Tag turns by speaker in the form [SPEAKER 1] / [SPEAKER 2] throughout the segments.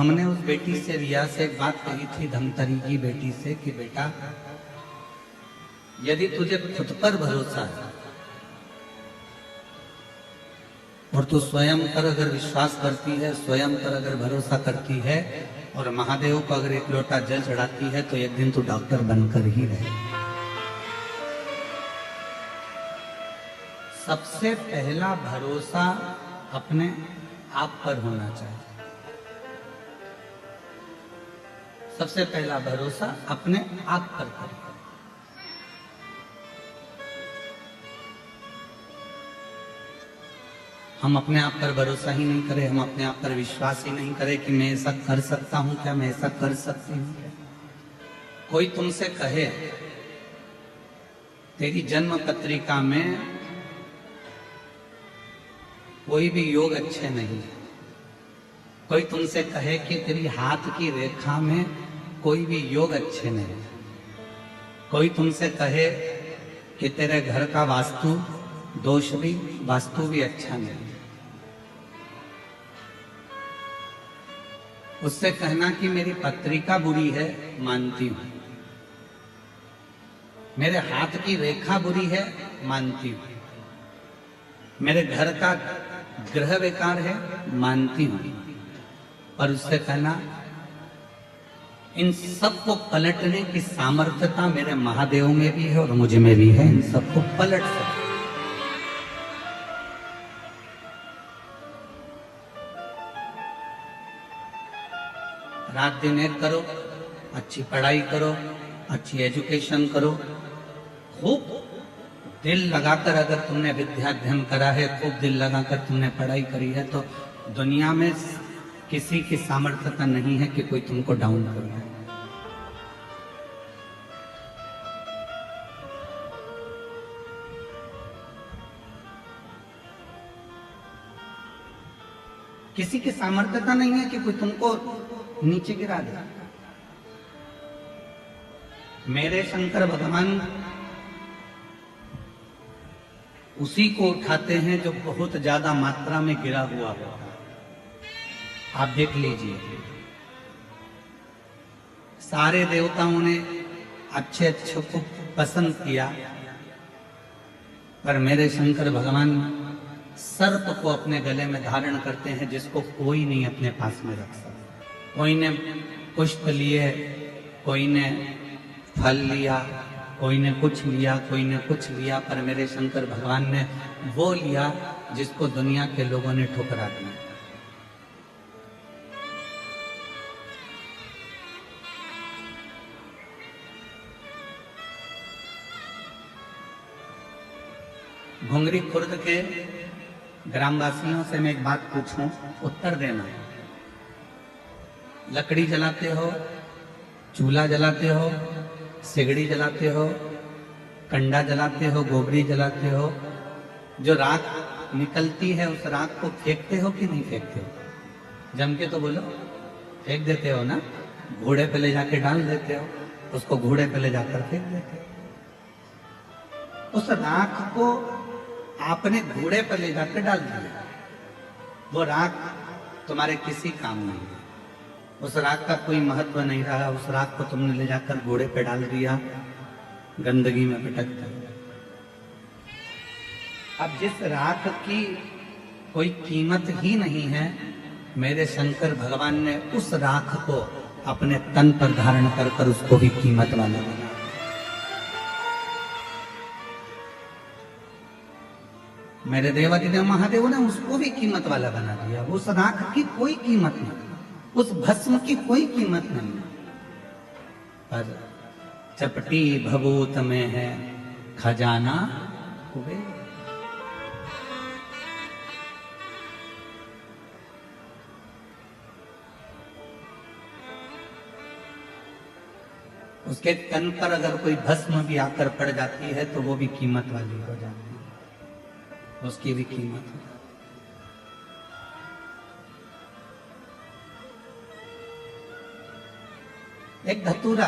[SPEAKER 1] हमने उस बेटी से रिया से एक बात कही थी, धमतरी की बेटी से, कि बेटा यदि तुझे खुद पर भरोसा है और तू स्वयं पर अगर विश्वास करती है, स्वयं पर अगर भरोसा करती है और महादेव को अगर एक लोटा जल चढ़ाती है, तो एक दिन तू डॉक्टर बनकर ही रहे। सबसे पहला भरोसा अपने आप पर होना चाहिए। सबसे पहला भरोसा अपने आप पर करें। हम अपने आप पर भरोसा ही नहीं करें, हम अपने आप पर विश्वास ही नहीं करें कि मैं ऐसा कर सकता हूं क्या, मैं ऐसा कर सकती हूं क्या। कोई तुमसे कहे तेरी जन्म पत्रिका में कोई भी योग अच्छे नहीं है, कोई तुमसे कहे कि तेरी हाथ की रेखा में कोई भी योग अच्छे नहीं, कोई तुमसे कहे कि तेरे घर का वास्तु भी अच्छा नहीं, उससे कहना कि मेरी पत्रिका बुरी है, मानती हूं, मेरे हाथ की रेखा बुरी है, मानती हूं, मेरे घर का ग्रह बेकार है, मानती हूं, पर उससे कहना इन सबको पलटने की सामर्थ्यता मेरे महादेव में भी है और मुझ में भी है, इन सबको पलट सकते। रात दिन एक करो, अच्छी पढ़ाई करो, अच्छी एजुकेशन करो, खूब दिल लगाकर अगर तुमने विद्याध्ययन करा है, खूब दिल लगाकर तुमने पढ़ाई करी है, तो दुनिया में किसी की सामर्थ्यता नहीं है कि कोई तुमको डाउन कर दे। किसी की सामर्थ्यता नहीं है कि कोई तुमको नीचे गिरा दे। मेरे शंकर भगवान उसी को उठाते हैं जो बहुत ज्यादा मात्रा में गिरा हुआ है। आप देख लीजिए, सारे देवताओं ने अच्छे अच्छे को पसंद किया, पर मेरे शंकर भगवान सर्प को अपने गले में धारण करते हैं, जिसको कोई नहीं अपने पास में रख सकता। कोई ने पुष्प लिए, कोई ने फल लिया, कोई ने कुछ लिया, कोई ने कुछ लिया, पर मेरे शंकर भगवान ने वो लिया जिसको दुनिया के लोगों ने ठुकरा दिया। घुंगरी खुर्द के ग्रामवासियों से मैं एक बात पूछूं, उत्तर देना। लकड़ी जलाते हो, चूल्हा जलाते हो, सिगड़ी जलाते हो, कंडा जलाते हो, गोबरी जलाते हो, जो राख निकलती है उस राख को फेंकते हो कि नहीं फेंकते हो? जम के तो बोलो, फेंक देते हो ना? घोड़े पे ले जाके डाल देते हो, उसको घोड़े पे ले जाकर फेंक देते हो। उस राख को आपने घोड़े पर ले जाकर डाल दिया, वो राख तुम्हारे किसी काम नहीं है, उस राख का कोई महत्व नहीं रहा, उस राख को तुमने ले जाकर घोड़े पे डाल दिया, गंदगी में पटक दिया। अब जिस राख की कोई कीमत ही नहीं है, मेरे शंकर भगवान ने उस राख को अपने तन पर धारण कर उसको भी कीमत वाला बना। मेरे देवाधिदेव महादेव ने उसको भी कीमत वाला बना दिया। उस राख की कोई कीमत नहीं, उस भस्म की कोई कीमत नहीं, पर चपटी भभूत में है खजाना कुबेर। उसके तन पर अगर कोई भस्म भी आकर पड़ जाती है तो वो भी कीमत वाली हो जाती है, उसकी भी कीमत है। एक धतूरा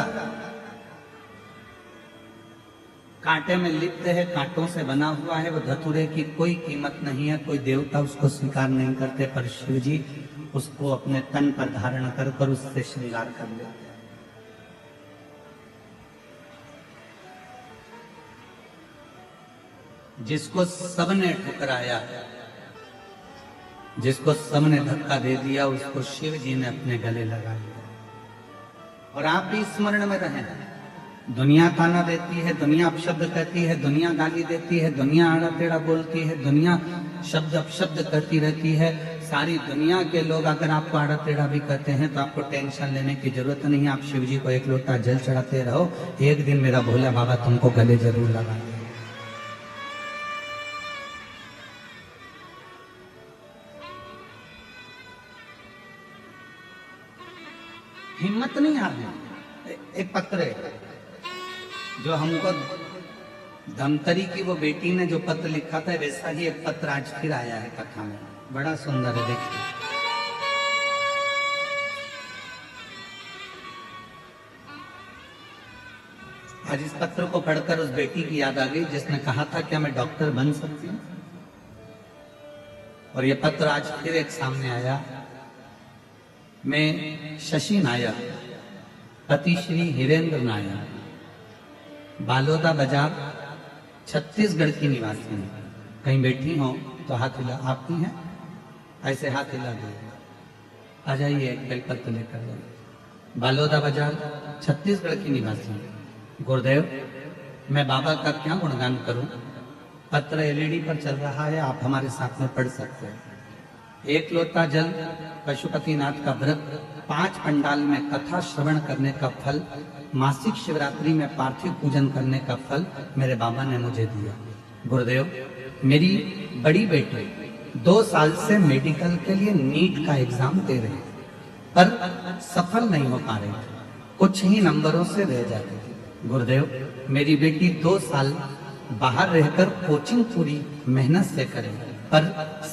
[SPEAKER 1] कांटे में लिप्त है, कांटों से बना हुआ है, वो धतूरे की कोई कीमत नहीं है, कोई देवता उसको स्वीकार नहीं करते, पर शिव जी उसको अपने तन पर धारण कर उससे श्रृंगार कर लेते हैं। जिसको सबने ठुकराया, जिसको सबने धक्का दे दिया, उसको शिव जी ने अपने गले लगा लिया। और आप भी स्मरण में रहें, दुनिया ताना देती है, दुनिया अपशब्द कहती है, दुनिया गाली देती है, दुनिया आड़ा टेढ़ा बोलती है, दुनिया शब्द अपशब्द करती रहती है। सारी दुनिया के लोग अगर आपको आड़ा टेढ़ा भी कहते हैं तो आपको टेंशन लेने की जरूरत नहीं है। आप शिव जी को एक लोटा जल चढ़ाते रहो, एक दिन मेरा भोला बाबा तुमको गले जरूर लगा देगा। हिम्मत नहीं हारना। एक पत्र है जो हमको धमतरी की वो बेटी ने जो पत्र लिखा था, वैसा ही एक पत्र आज फिर आया है कथा में, बड़ा सुंदर है, देखिए। आज इस पत्र को पढ़कर उस बेटी की याद आ गई जिसने कहा था क्या मैं डॉक्टर बन सकती हूँ। और ये पत्र आज फिर एक सामने आया। मैं शशि नायर, पति श्री हिरेंद्र नायर, बालोदा बाजार, छत्तीसगढ़ की निवासी हूँ। कहीं बैठी हो तो हाथ हिला, आपकी हैं ऐसे हाथ हिला दो। आ जाइए, एक बेलपत्र लेकर जाइए। बालोदा बाजार, छत्तीसगढ़ की निवासी हूँ। गुरुदेव, मैं बाबा का क्या गुणगान करूं। पत्र एलईडी पर चल रहा है, आप हमारे साथ में पढ़ सकते हैं। एक लोटा जल, पशुपतिनाथ का व्रत, 5 पंडाल में कथा श्रवण करने का फल, मासिक शिवरात्रि में पार्थिव पूजन करने का फल मेरे बाबा ने मुझे दिया। गुरुदेव, मेरी बड़ी बेटी 2 साल से मेडिकल के लिए नीट का एग्जाम दे रही पर सफल नहीं हो पा रही, कुछ ही नंबरों से रह जाती थी। गुरुदेव, मेरी बेटी 2 साल बाहर रहकर कोचिंग पूरी मेहनत से करे पर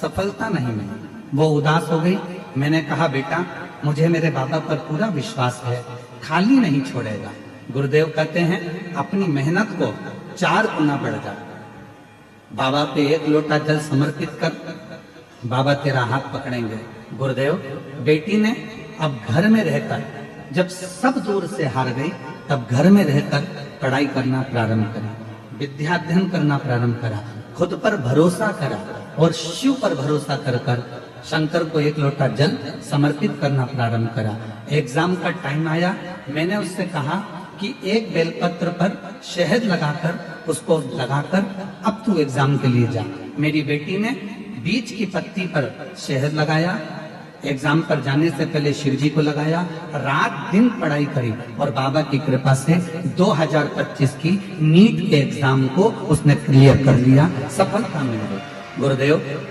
[SPEAKER 1] सफलता नहीं मिली। वो उदास हो गई। मैंने कहा बेटा, मुझे मेरे बाबा पर पूरा विश्वास है, खाली नहीं छोड़ेगा। गुरुदेव कहते हैं अपनी मेहनत को 4 गुना बढ़ जा। बाबा पे 1 लोटा जल समर्पित कर, बाबा तेरा हाथ पकड़ेंगे। गुरुदेव, बेटी ने अब घर में रहकर, जब सब दूर से हार गई, तब घर में रहकर पढ़ाई करना प्रारंभ करी, विद्याध्ययन करना प्रारंभ करा, खुद पर भरोसा करा और शिव पर भरोसा कर शंकर को 1 लोटा जल समर्पित करना प्रारंभ करा। एग्जाम का टाइम आया, मैंने उससे कहा कि एक बेलपत्र पर शहद लगाकर, उसको लगाकर अब तू एग्जाम के लिए जा। मेरी बेटी ने बीच की पत्ती पर शहद लगाया, एग्जाम पर जाने से पहले शिव जी को लगाया, रात दिन पढ़ाई करी और बाबा की कृपा से 2025 की नीट के एग्जाम को उसने क्लियर कर लिया, सफलता मिल गई। गुरुदेव,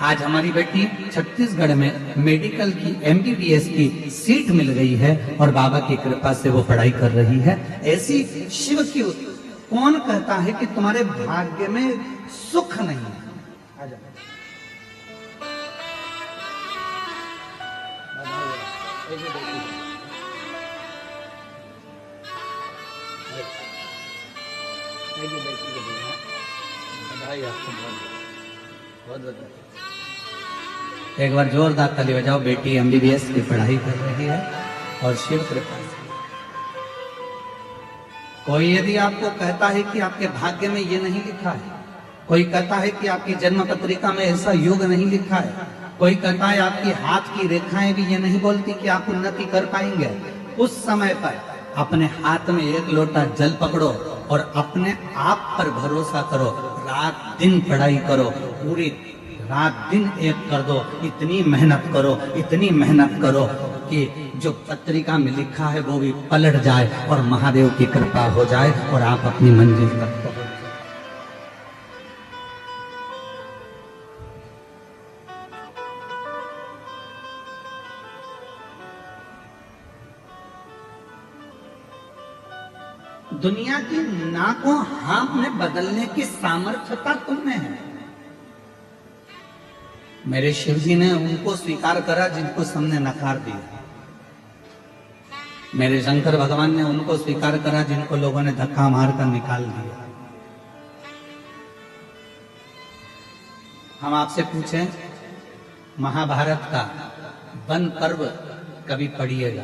[SPEAKER 1] आज हमारी बेटी छत्तीसगढ़ में मेडिकल की MBBS की सीट मिल गई है और बाबा की कृपा से वो पढ़ाई कर रही है। ऐसी शिव की कौन कहता है कि तुम्हारे भाग्य में सुख नहीं है। एक बार जोरदार ताली बजाओ। बेटी MBBS की पढ़ाई कर रही है और शिव कृपा से। कोई यदि आपको कहता है कि आपके भाग्य में ये नहीं लिखा है, कोई कहता है कि आपकी जन्म पत्रिका में ऐसा योग नहीं लिखा है, कोई कहता है आपकी हाथ की रेखाएं भी ये नहीं बोलती कि आप उन्नति कर पाएंगे, उस समय पर अपने हाथ में 1 लोटा जल पकड़ो और अपने आप पर भरोसा करो, रात दिन पढ़ाई करो, पूरी रात दिन एक कर दो, इतनी मेहनत करो, इतनी मेहनत करो कि जो पत्रिका में लिखा है वो भी पलट जाए और महादेव की कृपा हो जाए और आप अपनी मंजिल तक पहुंच जाए। दुनिया की ना को हाँ में बदलने की सामर्थ्यता तुमने है। मेरे शिव जी ने उनको स्वीकार करा जिनको सबने नकार दिया। मेरे शंकर भगवान ने उनको स्वीकार करा जिनको लोगों ने धक्का मारकर निकाल दिया। हम आपसे पूछें, महाभारत का वन पर्व कभी पढ़िएगा।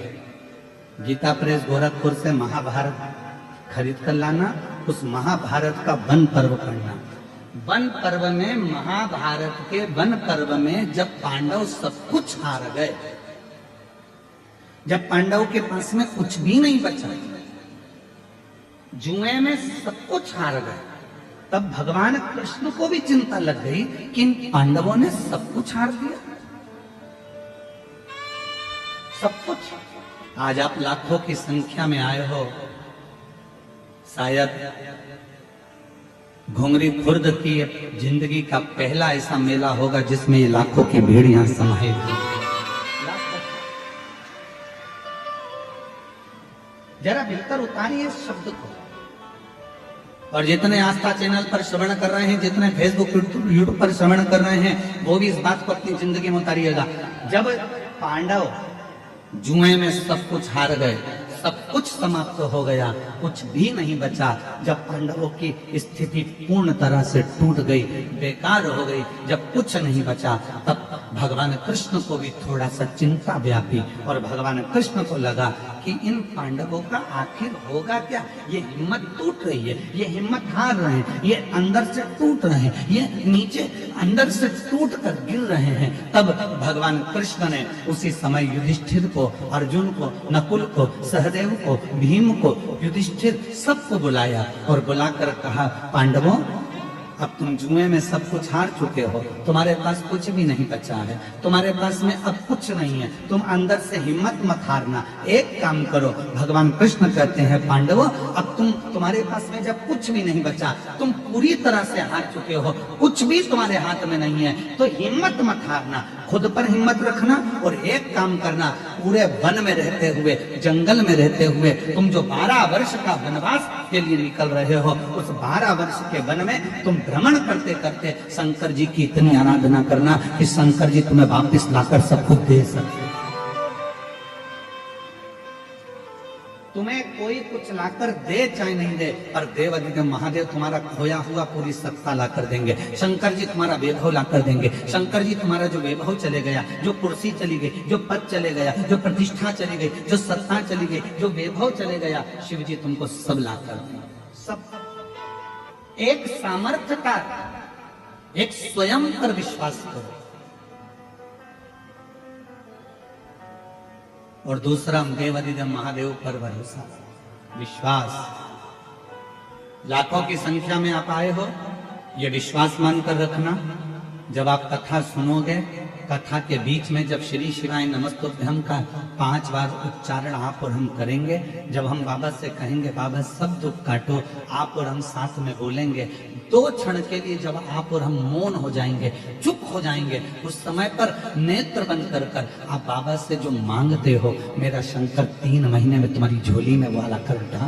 [SPEAKER 1] गीता प्रेस गोरखपुर से महाभारत खरीद कर लाना, उस महाभारत का वन पर्व पढ़ना। वन पर्व में, महाभारत के वन पर्व में जब पांडव सब कुछ हार गए, जब पांडव के पास में कुछ भी नहीं बचा, जुए में सब कुछ हार गए, तब भगवान कृष्ण को भी चिंता लग गई कि इन पांडवों ने सब कुछ हार दिया, सब कुछ। आज आप लाखों की संख्या में आए हो, शायद घुंगरी खुर्द की जिंदगी का पहला ऐसा मेला होगा जिसमें ये लाखों की भीड़ यहां समाये हुई। जरा भीतर उतारिए इस शब्द को। और जितने आस्था चैनल पर श्रवण कर रहे हैं, जितने फेसबुक यूट्यूब पर श्रवण कर रहे हैं, वो भी इस बात को अपनी जिंदगी में उतारिएगा। जब पांडव जुए में सब कुछ हार गए, सब कुछ समाप्त हो गया, कुछ भी नहीं बचा, जब पांडवों की स्थिति पूर्ण तरह से टूट गई, बेकार हो गई, जब कुछ नहीं बचा, तब भगवान कृष्ण को भी थोड़ा सा चिंता व्यापी और भगवान कृष्ण को लगा कि इन पांडवों का आखिर होगा क्या। ये हिम्मत टूट रही है, ये हिम्मत हार रहे हैं, ये अंदर से टूट रहे हैं, ये नीचे अंदर से टूट कर गिर रहे हैं। तब भगवान कृष्ण ने उसी समय युधिष्ठिर को, अर्जुन को, नकुल को, सहदेव को, भीम को, युधिष्ठिर सबको बुलाया और बुलाकर कहा, पांडवों अब तुम जुए में सब कुछ हार चुके हो, तुम्हारे पास कुछ भी नहीं बचा है, तुम्हारे पास में अब कुछ नहीं है, तुम अंदर से हिम्मत मत हारना। एक काम करो, भगवान कृष्ण कहते हैं, पांडवों अब तुम्हारे पास में जब कुछ भी नहीं बचा, तुम पूरी तरह से हार चुके हो, कुछ भी तुम्हारे हाथ में नहीं है, तो हिम्मत मत हारना, खुद पर हिम्मत रखना और एक काम करना, पूरे वन में रहते हुए, जंगल में रहते हुए, तुम जो 12 वर्ष का वनवास के लिए निकल रहे हो, उस 12 वर्ष के वन में तुम भ्रमण करते करते शंकर जी की इतनी आराधना करना कि शंकर जी तुम्हें वापस लाकर सब कुछ दे सके। तुम्हें कोई कुछ लाकर दे चाहे नहीं दे, पर देवाधिदेव महादेव तुम्हारा खोया हुआ पूरी सत्ता लाकर देंगे। शंकर जी तुम्हारा वैभव लाकर देंगे। शंकर जी तुम्हारा जो वैभव चले गया, जो कुर्सी चली गई, जो पद चले गया, जो प्रतिष्ठा चली गई, जो सत्ता चली गई, जो वैभव चले गया, शिव जी तुमको सब लाकर देंगे। सब एक सामर्थ्य का, एक स्वयं पर विश्वास करो। और दूसरा देवाधिदेव महादेव पर भरोसा, विश्वास। लाखों की संख्या में आप आए हो, ये विश्वास मानकर रखना, जब आप कथा सुनोगे, कथा के बीच में जब श्री शिवाय नमस्तुभ्यम का 5 बार उच्चारण आप और हम करेंगे, जब हम बाबा से कहेंगे बाबा सब दुख काटो, आप और हम साथ में बोलेंगे, 2 क्षण के लिए जब आप और हम मौन हो जाएंगे, चुप हो जाएंगे, उस समय पर नेत्र बंद कर आप बाबा से जो मांगते हो, मेरा शंकर 3 महीने में तुम्हारी झोली में वाला कर डाल